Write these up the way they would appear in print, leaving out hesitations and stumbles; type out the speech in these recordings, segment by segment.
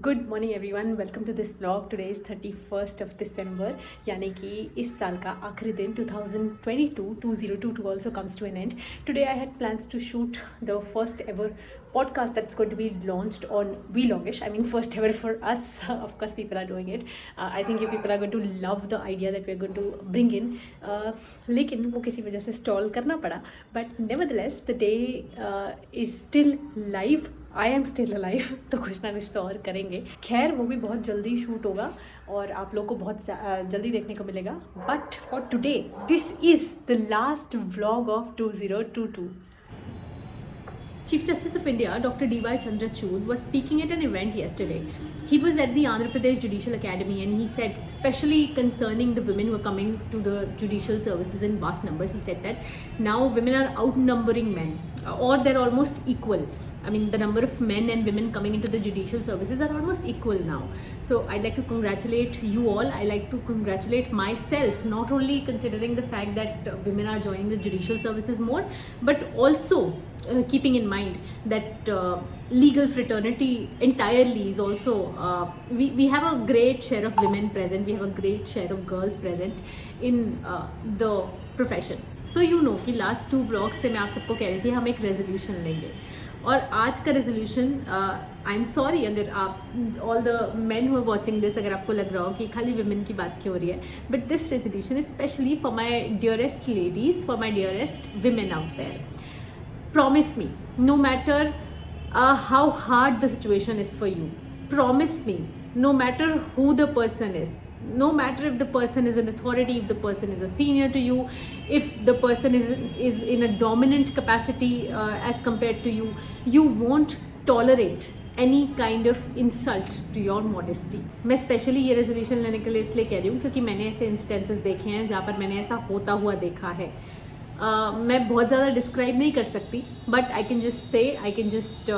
Good morning everyone, welcome to this blog. Today is 31st of December, यानी कि इस साल का आखिरी दिन 2022 also comes to an end. Today I had plans to shoot the first ever podcast that's going to be launched on Vlogish. I mean, first ever for us. Of course, people are doing it. I think you people are going to love the idea that we're going to bring in. लेकिन वो किसी वजह से stall करना पड़ा. But nevertheless, the day is still live. I am still alive, तो कुछ ना कुछ तो और करेंगे. खैर, वो भी बहुत जल्दी शूट होगा और आप लोग को बहुत जल्दी देखने को मिलेगा. But for today this is the last vlog of 2022. Chief Justice of India, Dr. D.Y. Chandrachud, was speaking at an event yesterday. He was at the Andhra Pradesh Judicial Academy and he said, especially concerning the women who are coming to the judicial services in vast numbers, he said that now women are outnumbering men, or they're almost equal. I mean, the number of men and women coming into the judicial services are almost equal now. So I'd like to congratulate you all. I like to congratulate myself, not only considering the fact that women are joining the judicial services more, but also keeping in mind that legal fraternity entirely is also, we have a great share of women present, we have a great share of girls present in the profession. So you know कि last 2 vlogs से मैं आप सबको कह रही थी हम एक रेजोल्यूशन लेंगे, और आज का रेजोल्यूशन, आई एम सॉरी अगर आप all the man who are watching this, अगर आपको लग रहा हो कि खाली वुमेन की बात क्यों हो रही है, but this resolution is specially for my dearest ladies, for my dearest women out there. Promise me, no matter how hard the situation is for you, promise me, no matter who the person is, no matter if the person is an authority, if the person is a senior to you, if the person is in a dominant capacity as compared to you, you won't tolerate any kind of insult to your modesty. मैं specially ये resolution लेने के लिए इसलिए कह रही हूँ क्योंकि मैंने ऐसे इंस्टेंसेस देखे हैं जहाँ पर मैंने ऐसा होता हुआ देखा है. मैं बहुत ज़्यादा डिस्क्राइब नहीं कर सकती, but I can just say, I can just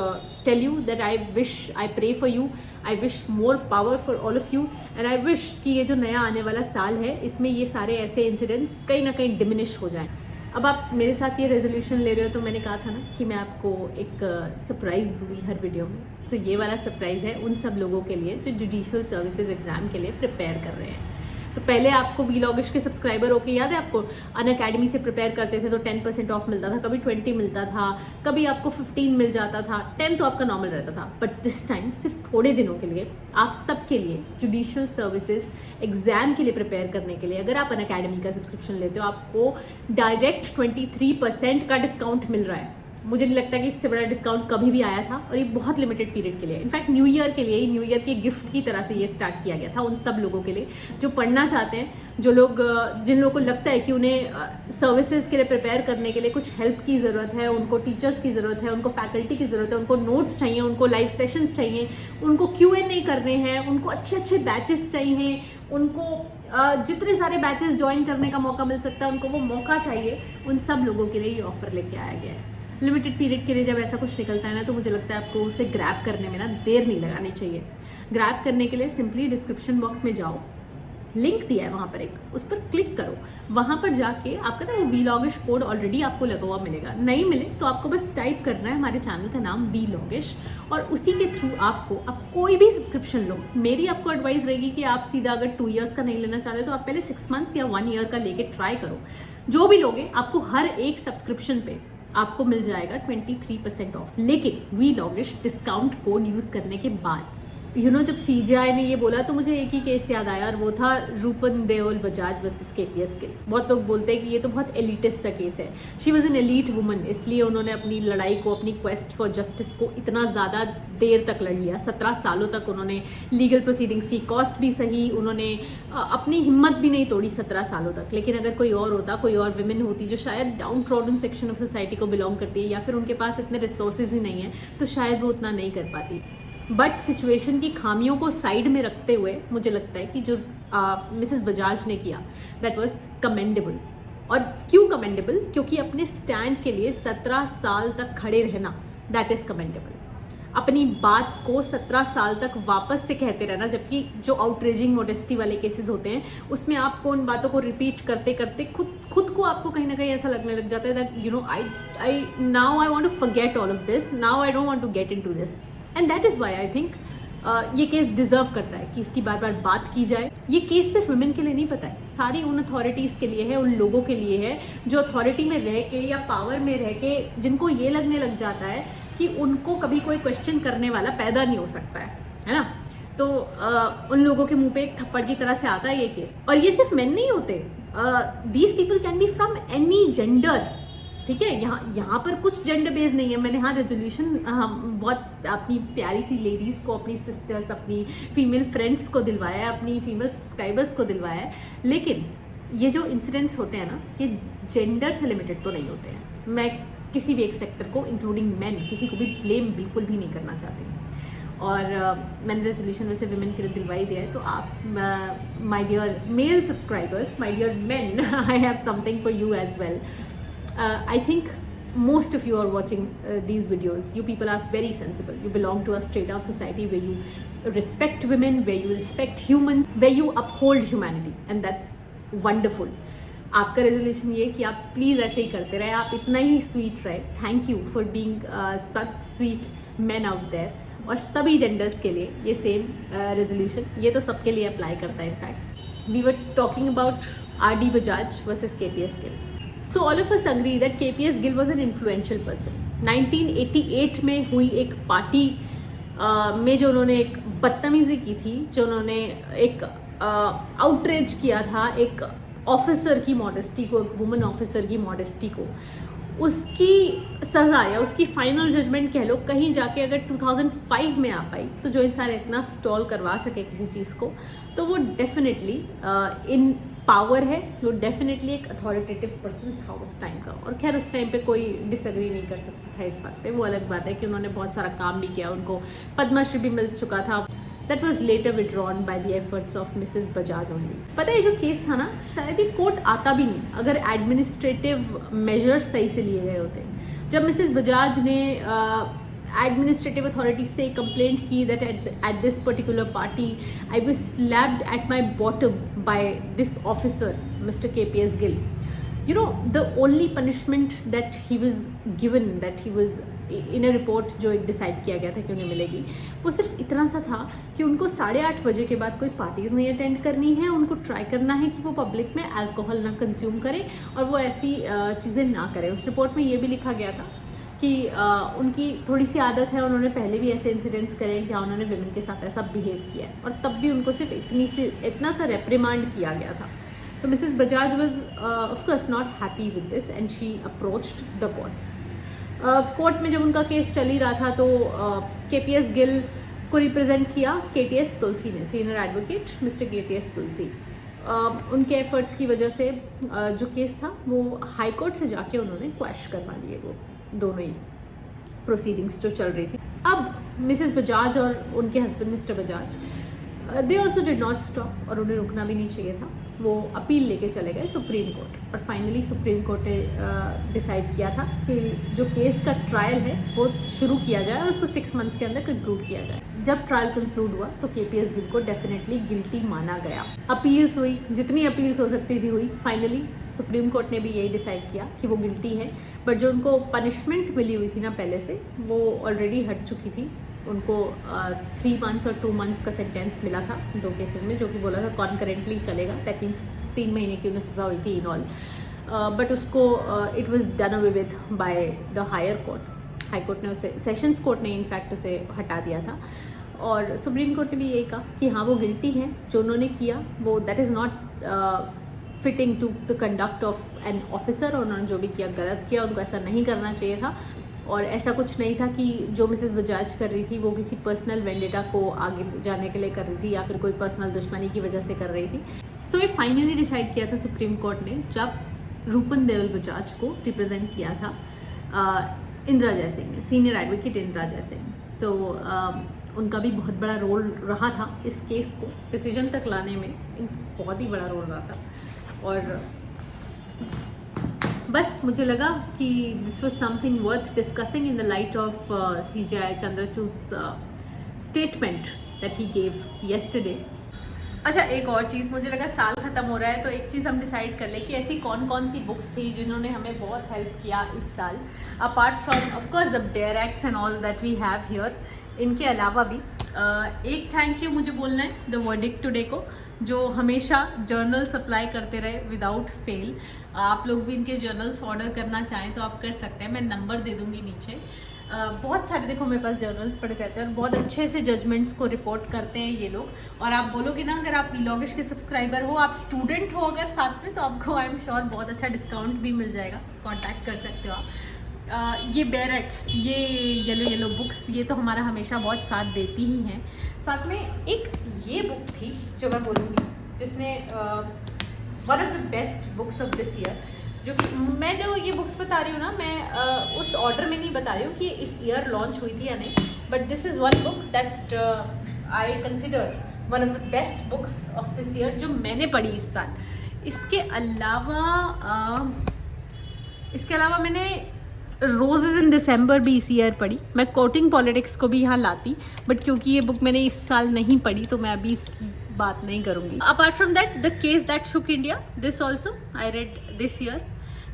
tell you that I wish, I pray for you, I wish more power for all of you, and I wish कि ये जो नया आने वाला साल है इसमें ये सारे ऐसे इंसिडेंट्स कहीं ना कहीं डिमिनिश हो जाएं. अब आप मेरे साथ ये रेजोल्यूशन ले रहे हो तो मैंने कहा था ना कि मैं आपको एक सरप्राइज़ दूंगी हर वीडियो में. तो ये वाला सरप्राइज़ है उन सब लोगों के लिए जो जुडिशियल सर्विसेज एग्ज़ाम के लिए प्रिपेयर कर रहे हैं. तो पहले आपको वीलॉगिश के सब्सक्राइबर होके याद है, आपको अनअकैडमी से प्रिपेयर करते थे तो 10% ऑफ मिलता था, कभी 20 मिलता था, कभी आपको 15 मिल जाता था, 10 तो आपका नॉर्मल रहता था. बट दिस टाइम सिर्फ थोड़े दिनों के लिए आप सबके लिए जुडिशियल सर्विसेज एग्जाम के लिए प्रिपेयर करने के लिए अगर आप अनअकैडमी का सब्सक्रिप्शन लेते हो आपको डायरेक्ट 23% का डिस्काउंट मिल रहा है. मुझे नहीं लगता कि इससे बड़ा डिस्काउंट कभी भी आया था, और ये बहुत लिमिटेड पीरियड के लिए, इनफैक्ट न्यू ईयर के लिए, न्यू ईयर के गिफ्ट की तरह से ये स्टार्ट किया गया था उन सब लोगों के लिए जो पढ़ना चाहते हैं, जो लोग, जिन लोगों को लगता है कि उन्हें सर्विसेज के लिए प्रिपेयर करने के लिए कुछ हेल्प की ज़रूरत है, उनको टीचर्स की ज़रूरत है, उनको फैकल्टी की ज़रूरत है, उनको नोट्स चाहिए, उनको लाइव सेशंस चाहिए, उनको Q&A करने हैं, उनको अच्छे अच्छे बैचेस चाहिए, उनको जितने सारे बैचेस ज्वाइन करने का मौका मिल सकता है उनको वो मौका चाहिए. उन सब लोगों के लिए ये ऑफर लेके आया गया है. लिमिटेड पीरियड के लिए जब ऐसा कुछ निकलता है ना, तो मुझे लगता है आपको उसे ग्रैब करने में ना देर नहीं लगानी चाहिए. ग्रैब करने के लिए सिंपली डिस्क्रिप्शन बॉक्स में जाओ, लिंक दिया है वहाँ पर एक, उस पर क्लिक करो. वहाँ पर जाके आपका ना वो वीलॉगिश कोड ऑलरेडी आपको लगा हुआ मिलेगा. नहीं मिले तो आपको बस टाइप करना है हमारे चैनल का नाम वीलॉगिश, और उसी के थ्रू आपको आप कोई भी सब्सक्रिप्शन लो. मेरी आपको एडवाइस रहेगी कि आप सीधा अगर 2 ईयर्स का नहीं लेना चाहते तो आप पहले 6 मंथ्स या 1 ईयर का लेके ट्राई करो. जो भी लोगे आपको हर एक सब्सक्रिप्शन पे आपको मिल जाएगा 23% ऑफ, लेकिन वीलॉगिश डिस्काउंट कोड यूज़ करने के बाद. जब CJI ने ये बोला तो मुझे एक ही केस याद आया, और वो था रूपन देओल बजाज वर्सेस KPS के. बहुत लोग बोलते हैं कि ये तो बहुत एलिटिस्ट सा केस है. She was an elite woman, इसलिए उन्होंने अपनी लड़ाई को, अपनी क्वेस्ट फॉर जस्टिस को इतना ज़्यादा देर तक लड़ लिया. 17 सालों तक उन्होंने लीगल प्रोसीडिंग्स की, कॉस्ट भी सही, उन्होंने अपनी हिम्मत भी नहीं तोड़ी 17 सालों तक. लेकिन अगर कोई और होता, कोई और विमेन होती जो शायद down trodden section of society को बिलोंग करती है, या फिर उनके पास इतने रिसोर्सेज ही नहीं है, तो शायद वो उतना नहीं कर पाती. बट सिचुएशन की खामियों को साइड में रखते हुए मुझे लगता है कि जो मिसेस बजाज ने किया दैट वाज कमेंडेबल. और क्यों कमेंडेबल? क्योंकि अपने स्टैंड के लिए 17 साल तक खड़े रहना, दैट इज़ कमेंडेबल. अपनी बात को 17 साल तक वापस से कहते रहना, जबकि जो आउटरेजिंग मोडेस्टी वाले केसेस होते हैं उसमें आपको उन बातों को रिपीट करते करते खुद को आपको कहीं ना कहीं ऐसा लगने लग जाता है that I now I want to forget all of this, now I don't want to get into this. And that is why I think ये केस डिजर्व करता है कि इसकी बार बार बात की जाए। ये केस सिर्फ वुमेन के लिए नहीं पता है, सारी उन अथॉरिटीज़ के लिए है, उन लोगों के लिए है जो अथॉरिटी में रह के या पावर में रह के जिनको ये लगने लग जाता है कि उनको कभी कोई क्वेश्चन करने वाला पैदा नहीं हो सकता है ना। तो उन लोगों के मुंह पे एक थप्पड़ की तरह से आता है ये केस। और ये सिर्फ मेन नहीं होते, these people can be from any gender, ठीक है। यहाँ पर कुछ जेंडर बेस नहीं है। मैंने हाँ रेजोल्यूशन बहुत अपनी प्यारी सी लेडीज़ को, अपनी सिस्टर्स, अपनी फीमेल फ्रेंड्स को दिलवाया है, अपनी फीमेल सब्सक्राइबर्स को दिलवाया है, लेकिन ये जो इंसिडेंट्स होते हैं ना, ये जेंडर से लिमिटेड तो नहीं होते हैं। मैं किसी भी एक सेक्टर को इंक्लूडिंग मैन किसी को भी ब्लेम बिल्कुल भी नहीं करना चाहती। और मैंने रेजोल्यूशन वैसे विमेन के लिए दिलवाई दिया है, तो आप my dear male subscribers, my dear men, I have something for you as well. I think most of you are watching these videos. You people are very sensible. You belong to a straight up society where you respect women, where you respect humans, where you uphold humanity, and that's wonderful. आपका resolution ये कि आप please ऐसे ही करते रहे, आप इतना ही स्वीट रहे. Thank you for being such sweet man out there. और सभी जेंडर्स के लिए ये सेम रेजोल्यूशन, ये तो सबके लिए अप्लाई करता है. In fact we were talking about RD Bajaj versus KPS Gill. So all of us agree that KPS Gill was an influential person. 1988 में हुई एक पार्टी में जो उन्होंने एक बदतमीजी की थी, जो उन्होंने एक आउटरीच किया था एक ऑफिसर की मॉडेस्टी को, एक वुमेन ऑफिसर की मॉडेस्टी को, उसकी सज़ा या उसकी फाइनल जजमेंट कह लो कहीं जाके अगर 2005 में आ पाई, तो जो इंसान इतना स्टॉल करवा सके किसी चीज़ को, तो वो डेफिनेटली इन पावर है, वो डेफिनेटली एक अथॉरिटेटिव पर्सन था उस टाइम का. और खैर उस टाइम पे कोई डिसएग्री नहीं कर सकता था इस बात पे. वो अलग बात है कि उन्होंने बहुत सारा काम भी किया, उनको पद्मश्री भी मिल चुका था. That was later withdrawn by the efforts of Mrs Bajaj only. पता है ये जो केस था ना, शायद ये कोर्ट आता भी नहीं अगर एडमिनिस्ट्रेटिव मेजर्स सही से लिए गए होते. जब मिसेस बजाज ने एडमिनिस्ट्रेटिव अथॉरिटी से कंप्लेंट की that at this particular party I was slapped at my bottom by this officer Mr KPS Gill. You know, the only punishment that he was given, that he was in a report जो एक decide किया गया था कि उन्हें मिलेगी, वो सिर्फ इतना सा था कि उनको 8:30 बजे के बाद कोई पार्टीज़ नहीं अटेंड करनी है. उनको ट्राई करना है कि वो पब्लिक में अल्कोहल ना कंज्यूम करें और वो ऐसी चीज़ें ना करें. उस रिपोर्ट में ये भी लिखा गया था कि उनकी थोड़ी सी आदत है, उन्होंने पहले भी ऐसे इंसिडेंट्स करे जहाँ उन्होंने विमेन के साथ ऐसा बिहेव किया है, और तब भी उनको सिर्फ इतना सा रेप्रिमांड किया गया था. तो Mrs Bajaj was of course not happy with this and she approached the courts. Court में जब उनका केस चल ही रहा था तो KPS Gill को रिप्रेजेंट किया KTS तुलसी ने, सीनियर एडवोकेट मिस्टर KTS तुलसी. उनके एफर्ट्स की वजह से जो केस था वो हाई कोर्ट से जाके उन्होंने क्वैश करवा लिए वो दोनों ही प्रोसीडिंग्स जो चल रही थी. अब मिसेस बजाज और उनके husband mister Bajaj, they also did not stop, और उन्हें रुकना भी नहीं चाहिए था. वो अपील लेके चले गए सुप्रीम कोर्ट, और फाइनली सुप्रीम कोर्ट ने डिसाइड किया था कि जो केस का ट्रायल है वो शुरू किया जाए और उसको 6 मंथ्स के अंदर कंक्लूड किया जाए. जब ट्रायल कंक्लूड हुआ तो KPS Gill को डेफिनेटली गिल्टी माना गया. अपील्स हुई, जितनी अपील्स हो सकती थी हुई. फाइनली सुप्रीम कोर्ट ने भी यही डिसाइड किया कि वो गिल्टी है. बट जो उनको पनिशमेंट मिली हुई थी ना पहले से, वो ऑलरेडी हट चुकी थी. उनको 3 मंथ्स और 2 मंथ्स का सेंटेंस मिला था 2 केसेस में, जो कि बोला था कॉन्करेंटली चलेगा. दैट मीन्स 3 महीने की उन्हें सज़ा हुई थी इन ऑल. बट उसको it was done away with by the higher court. High court ने उसे, सेशंस कोर्ट ने इनफैक्ट उसे हटा दिया था. और सुप्रीम कोर्ट ने भी यही कहा कि हाँ वो गिल्टी है, जो उन्होंने किया वो that is not fitting to the conduct of an officer. और उन्होंने जो भी किया गलत किया, उनको ऐसा नहीं करना चाहिए था. और ऐसा कुछ नहीं था कि जो मिसेस बजाज कर रही थी वो किसी पर्सनल वेंडेटा को आगे जाने के लिए कर रही थी या फिर कोई पर्सनल दुश्मनी की वजह से कर रही थी. सो ये फाइनली डिसाइड किया था सुप्रीम कोर्ट ने जब रूपन देओल बजाज को रिप्रेजेंट किया था इंदिरा जयसिंह ने, सीनियर एडवोकेट इंदिरा जयसिंह. तो उनका भी बहुत बड़ा रोल रहा था इस केस को डिसीजन तक लाने में. बहुत ही बड़ा रोल रहा था. और बस मुझे लगा कि this was something worth discussing in the light of CJI Chandrachud's statement that he gave yesterday. अच्छा, एक और चीज़ मुझे लगा, साल ख़त्म हो रहा है तो एक चीज़ हम डिसाइड कर ले कि ऐसी कौन कौन सी बुक्स थी जिन्होंने हमें बहुत हेल्प किया इस साल, apart from of course the dare acts and all that we have here. इनके अलावा भी एक थैंक यू मुझे बोलना है द वर्डिक्ट टुडे को, जो हमेशा जर्नल सप्लाई करते रहे विदाउट फेल। आप लोग भी इनके जर्नल्स ऑर्डर करना चाहें तो आप कर सकते हैं, मैं नंबर दे दूँगी नीचे। बहुत सारे देखो मेरे पास जर्नल्स पड़े रहते हैं और बहुत अच्छे से जजमेंट्स को रिपोर्ट करते हैं ये लोग। और आप बोलोगे ना, अगर आप वीलॉगिश के सब्सक्राइबर हो, आप स्टूडेंट हो अगर साथ में, तो आपको आई एम श्योर बहुत अच्छा डिस्काउंट भी मिल जाएगा, कॉन्टैक्ट कर सकते हो आप। ये बेरेट्स, ये येलो बुक्स, ये तो हमारा हमेशा बहुत साथ देती ही हैं। साथ में एक ये बुक थी जो मैं बोलूँगी, जिसने one of the best books of this year, जो कि मैं जो ये बुक्स बता रही हूँ ना, मैं उस ऑर्डर में नहीं बता रही हूँ कि इस ईयर लॉन्च हुई थी या नहीं, but this is one book that I consider one of the best books of this year जो मैंने पढ़ी इस साल। इसके अलावा मैंने रोजेज इन दिसंबर भी इसी ईयर पढ़ी। मैं कोटिंग पॉलिटिक्स को भी यहाँ लाती, बट क्योंकि ये बुक मैंने इस साल नहीं पढ़ी तो मैं अभी इसकी बात नहीं करूँगी। Apart from that, the case that Shuk India, this also I read this year.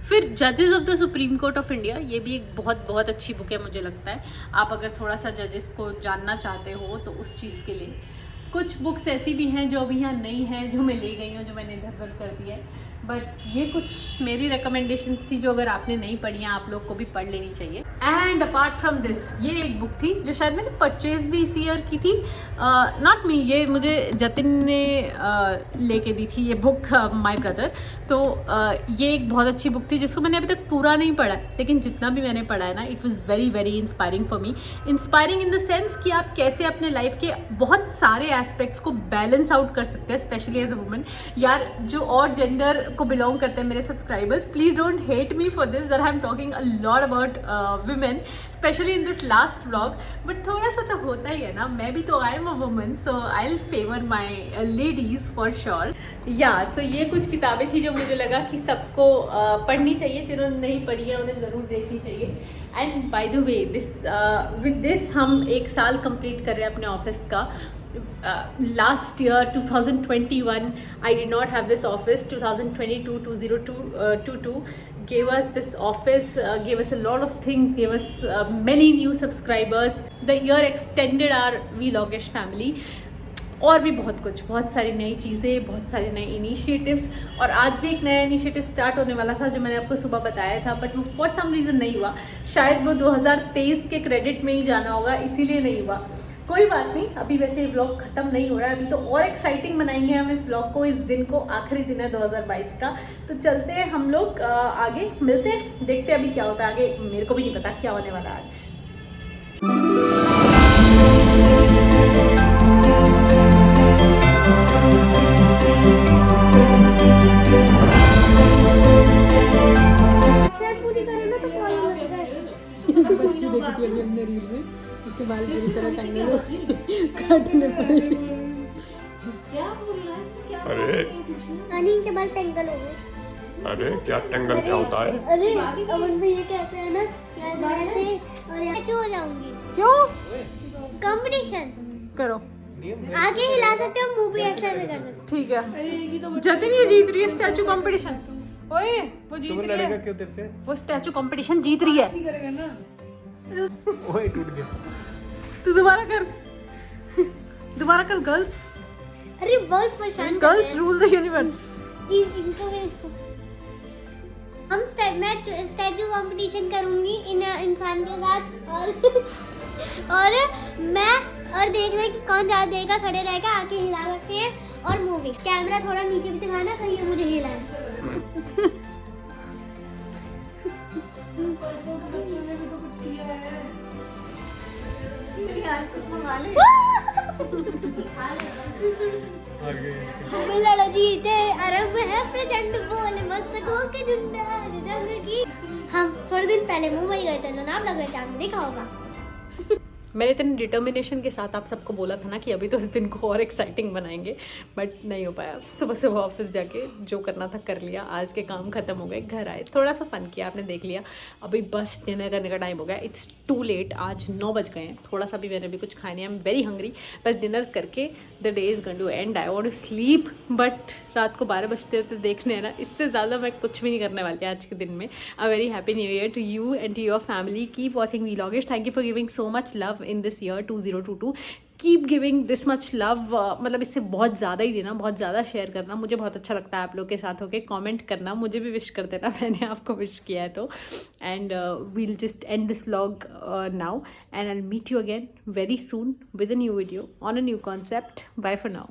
फिर जजेस of the supreme court of India, ये भी एक बहुत बहुत अच्छी बुक है मुझे लगता है। आप अगर थोड़ा सा जजेस को जानना चाहते हो तो उस चीज़ के लिए। कुछ बुक्स ऐसी भी हैं जो अभी यहाँ नहीं हैं, जो मैं ले गई हूँ, जो मैंने इधर उधर कर दिया है, बट ये कुछ मेरी रिकमेंडेशंस थी जो अगर आपने नहीं पढ़ी हैं आप लोग को भी पढ़ लेनी चाहिए। एंड अपार्ट फ्रॉम दिस, ये एक बुक थी जो शायद मैंने परचेज भी इसी ईयर की थी, नॉट मी, ये मुझे जतिन ने लेके दी थी ये बुक, माय ब्रदर। तो ये एक बहुत अच्छी बुक थी जिसको मैंने अभी तक पूरा नहीं पढ़ा, लेकिन जितना भी मैंने पढ़ा है ना, it was very very inspiring for me. Inspiring in the sense कि आप कैसे अपने लाइफ के बहुत सारे एस्पेक्ट्स को बैलेंस आउट कर सकते हैं, स्पेशली एज अ वुमन। यार जो और जेंडर को बिलोंग करते हैं मेरे subscribers, please don't hate me for this, that I am talking a lot about women, specially in this last vlog, but थोड़ा सा तो होता ही है ना, मैं भी तो I am a woman, so I will favour my ladies for sure. या सो ये कुछ किताबें थी जो मुझे लगा कि सबको पढ़नी चाहिए, जिन्होंने नहीं पढ़ी है उन्हें ज़रूर देखनी चाहिए। And by the way, with this हम एक साल कंप्लीट कर रहे हैं अपने ऑफिस का। Last year 2021 I did not have this office. 2022 gave us this office, gave us a lot of things, gave us many new subscribers. The year extended our vlogish family. और भी बहुत कुछ, बहुत सारी नई चीज़ें, बहुत सारे नए इनिशिएटिव्स। और आज भी एक नया इनिशिएटिव स्टार्ट होने वाला था जो मैंने आपको सुबह बताया था, बट वो फॉर सम रीज़न नहीं हुआ। शायद वो 2023 के क्रेडिट में ही जाना होगा, इसीलिए नहीं हुआ। कोई बात नहीं, अभी वैसे ये व्लॉग ख़त्म नहीं हो रहा है, अभी तो और एक्साइटिंग बनाएंगे हम इस व्लॉग को। इस दिन को, आखिरी दिन है 2022 का, तो चलते हैं हम लोग आगे, मिलते हैं, देखते हैं अभी क्या होता है आगे। मेरे को भी नहीं पता क्या होने वाला आज। बच्ची देखी थी अभी हमने रील में, उसके बाल पूरी तरह टंगे काटने पड़े। क्या बोल रहा है? अरे अनिल के बाल टेंगल हो गए। अरे क्या टेंगल क्या होता है? अरे अमन भाई ये कैसे है ना, ऐसे और ऐसे हो जाऊंगी। क्यों? कंपटीशन करो, आगे हिला सकते हो, मुंह भी ऐसे ऐसे कर सकते ठीक है। जतिन ये जीत रही है स्टैचू कंपटीशन। ओए वो जीत रही है, क्यों तेरे से? वो स्टैचू कंपटीशन जीत रही है। ओए टूट गया। तू दोबारा कर गर्ल्स। अरे बस परेशान गर्ल्स रूल द यूनिवर्स। इनको मैं स्टैचू कंपटीशन करूंगी इन इंसान के साथ और मैं और देखना कि कौन ज्यादा देर का खड़े रहेगा, आके हिला सकते हैं और मुंह भी। कैमरा थोड़ा नीचे भी दिखाना कहीं ये मुझे हिलाए। लड़ो जीते अरब है प्रचंड बोल मस्तकों के झुंडा जंग की। हम थोड़े दिन पहले मुंबई गए थे, लोनावला गए थे, आपने देखा होगा। मैंने इतने डिटर्मिनेशन के साथ आप सबको बोला था ना कि अभी तो इस दिन को और एक्साइटिंग बनाएंगे, बट नहीं हो पाया। सुबह सुबह ऑफिस जाके जो करना था कर लिया, आज के काम खत्म हो गए, घर आए, थोड़ा सा फन किया, आपने देख लिया। अभी बस डिनर करने का टाइम हो गया, इट्स टू लेट, आज 9 बज गए हैं। थोड़ा सा भी मैंने भी कुछ खाया नहीं, आई एम वेरी हंग्री। बस डिनर करके the day is going to end, I want to sleep, but रात को 12 बजते होते देखने हैं ना, इससे ज़्यादा मैं कुछ भी नहीं करने वाली आज के दिन में। A very happy new year to you and to your family. Keep watching Vlogish. Thank you for giving so much love in this year 2022। Keep giving this much love, मतलब इससे बहुत ज़्यादा ही देना, बहुत ज़्यादा शेयर करना, मुझे बहुत अच्छा लगता है आप लोग के साथ होके। कमेंट करना, मुझे भी विश कर देना मैंने आपको विश किया है तो। And we'll just end this vlog now and I will meet you again very soon with a new video on a new concept. Bye for now.